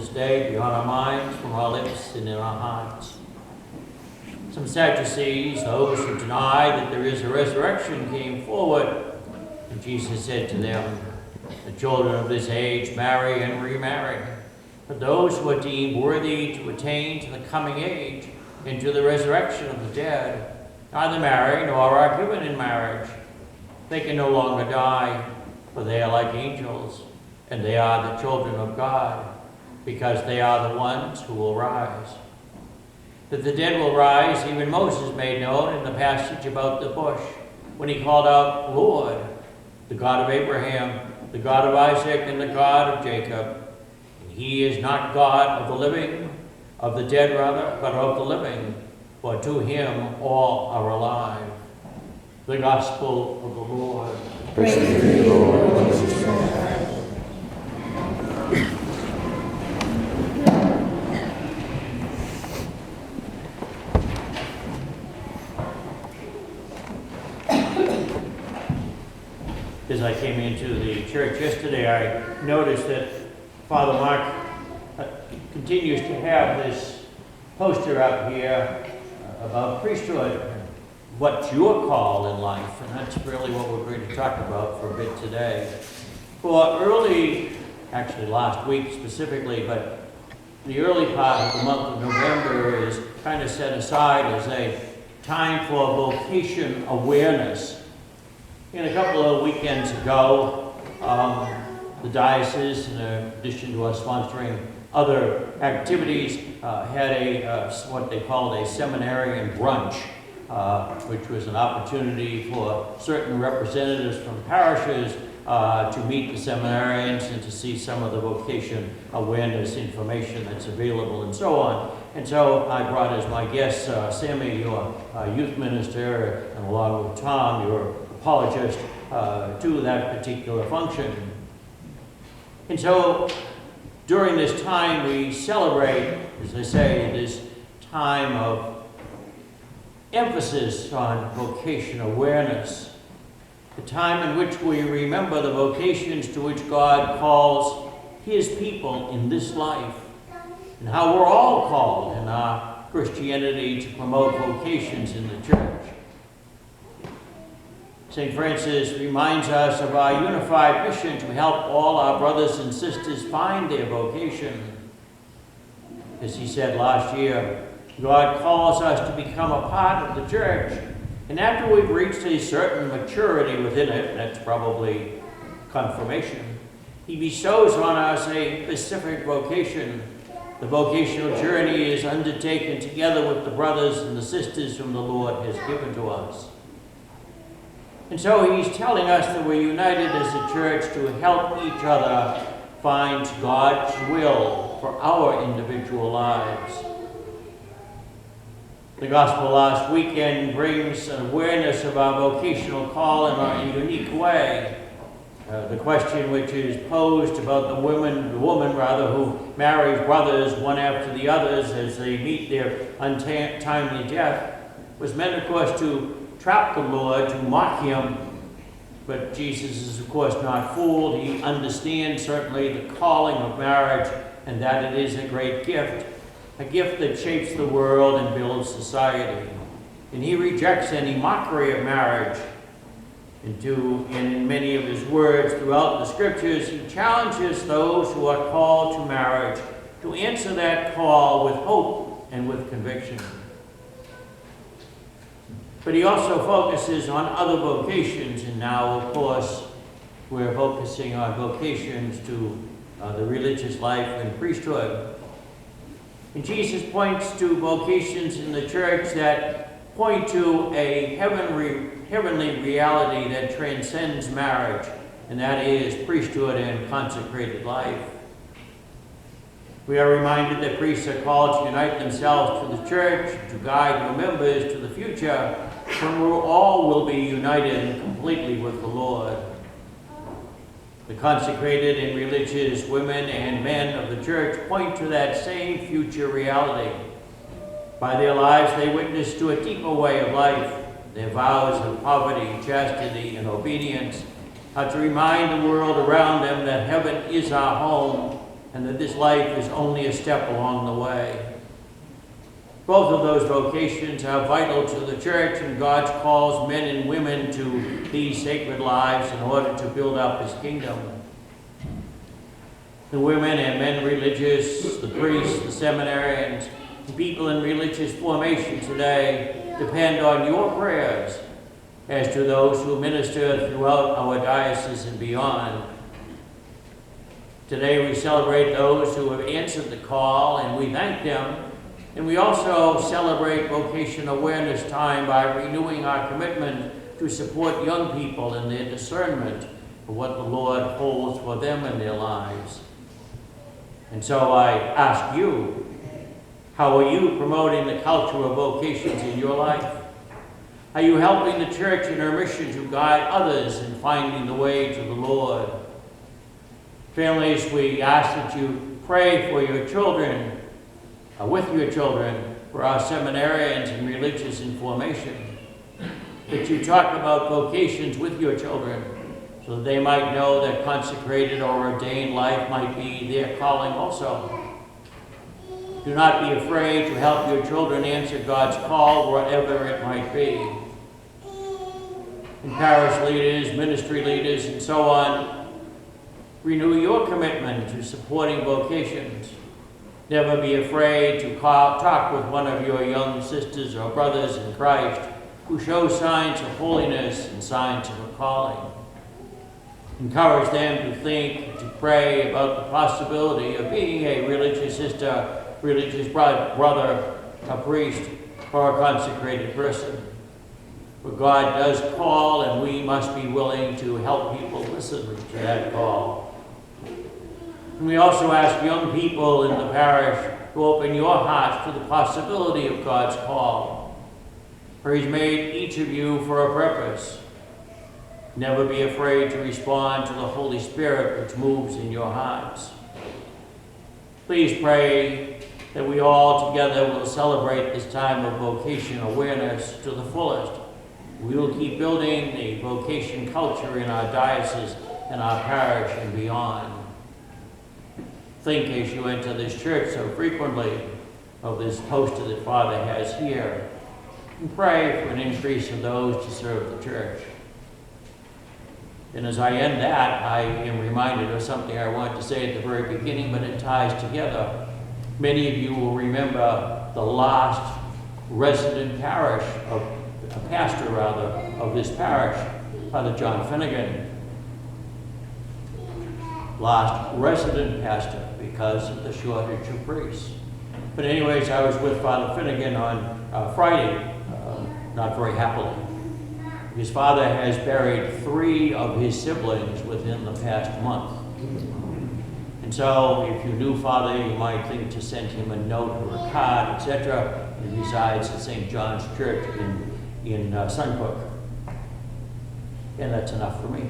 this day be on our minds, from our lips, and in our hearts. Some Sadducees, those who deny that there is a resurrection, came forward, and Jesus said to them, "The children of this age marry and remarry, but those who are deemed worthy to attain to the coming age and to the resurrection of the dead neither marry nor are given in marriage. They can no longer die, for they are like angels, and they are the children of God, because they are the ones who will rise. That the dead will rise, even Moses made known in the passage about the bush, when he called out, 'Lord, the God of Abraham, the God of Isaac, and the God of Jacob.' And he is not God of the living, of the dead rather, but of the living, for to him all are alive." The Gospel of the Lord. Praise to you, Lord Jesus Christ. As I came into the church yesterday, I noticed that Father Mark continues to have this poster up here about priesthood, what's your call in life, and that's really what we're going to talk about for a bit today. For actually last week specifically, but the early part of the month of November is kind of set aside as a time for vocation awareness. And a couple of weekends ago, the diocese, in addition to us sponsoring other activities, had what they called a seminarian brunch, which was an opportunity for certain representatives from parishes to meet the seminarians and to see some of the vocation awareness information that's available and so on. And so I brought as my guests Sammy, your youth minister, and along with Tom, your apologist, to that particular function. And so during this time we celebrate, as I say, this time of emphasis on vocation awareness, the time in which we remember the vocations to which God calls his people in this life, and how we're all called in our Christianity to promote vocations in the church. St. Francis reminds us of our unified mission to help all our brothers and sisters find their vocation. As he said last year, God calls us to become a part of the church, and after we've reached a certain maturity within it, that's probably confirmation, he bestows on us a specific vocation. The vocational journey is undertaken together with the brothers and the sisters whom the Lord has given to us. And so he's telling us that we're united as a church to help each other find God's will for our individual lives. The gospel last weekend brings an awareness of our vocational call in a unique way. The question which is posed about the woman who marries brothers one after the others as they meet their untimely death was meant, of course, to trap the Lord, to mock him. But Jesus is, of course, not fooled. He understands certainly the calling of marriage and that it is a great gift, a gift that shapes the world and builds society. And he rejects any mockery of marriage. And in many of his words throughout the scriptures, he challenges those who are called to marriage to answer that call with hope and with conviction. But he also focuses on other vocations, and now, of course, we're focusing on vocations to the religious life and priesthood. And Jesus points to vocations in the church that point to a heavenly reality that transcends marriage, and that is priesthood and consecrated life. We are reminded that priests are called to unite themselves to the church, to guide new members to the future, when we all will be united completely with the Lord. The consecrated and religious women and men of the church point to that same future reality. By their lives, they witness to a deeper way of life, their vows of poverty, chastity, and obedience, to remind the world around them that heaven is our home, and that this life is only a step along the way. Both of those vocations are vital to the church, and God calls men and women to these sacred lives in order to build up his kingdom. The women and men religious, the priests, the seminarians, the people in religious formation today depend on your prayers, as do those who minister throughout our diocese and beyond. Today we celebrate those who have answered the call, and we thank them. And we also celebrate Vocation Awareness Time by renewing our commitment to support young people in their discernment of what the Lord holds for them in their lives. And so I ask you, how are you promoting the culture of vocations in your life? Are you helping the church in her mission to guide others in finding the way to the Lord? Families, we ask that you pray for your children, with your children, for our seminarians and religious in formation, that you talk about vocations with your children so that they might know that consecrated or ordained life might be their calling also. Do not be afraid to help your children answer God's call, whatever it might be. And parish leaders, ministry leaders, and so on, renew your commitment to supporting vocations. Never be afraid to talk with one of your young sisters or brothers in Christ who show signs of holiness and signs of a calling. Encourage them to think, to pray about the possibility of being a religious sister, religious brother, a priest, or a consecrated person. For God does call, and we must be willing to help people listen to that call. And we also ask young people in the parish to open your hearts to the possibility of God's call. For he's made each of you for a purpose. Never be afraid to respond to the Holy Spirit which moves in your hearts. Please pray that we all together will celebrate this time of vocation awareness to the fullest. We will keep building the vocation culture in our diocese and our parish and beyond. Think as you enter this church so frequently of this poster that Father has here, and pray for an increase of those to serve the church. And as I end that, I am reminded of something I wanted to say at the very beginning, but it ties together. Many of you will remember the last resident pastor of this parish, Father John Finnegan. Last resident pastor because of the shortage of priests. But anyways, I was with Father Finnegan on Friday, not very happily. His father has buried 3 of his siblings within the past month. And so if you knew Father, you might think to send him a note or a card, etc. He resides at St. John's Church in Suncook. And that's enough for me.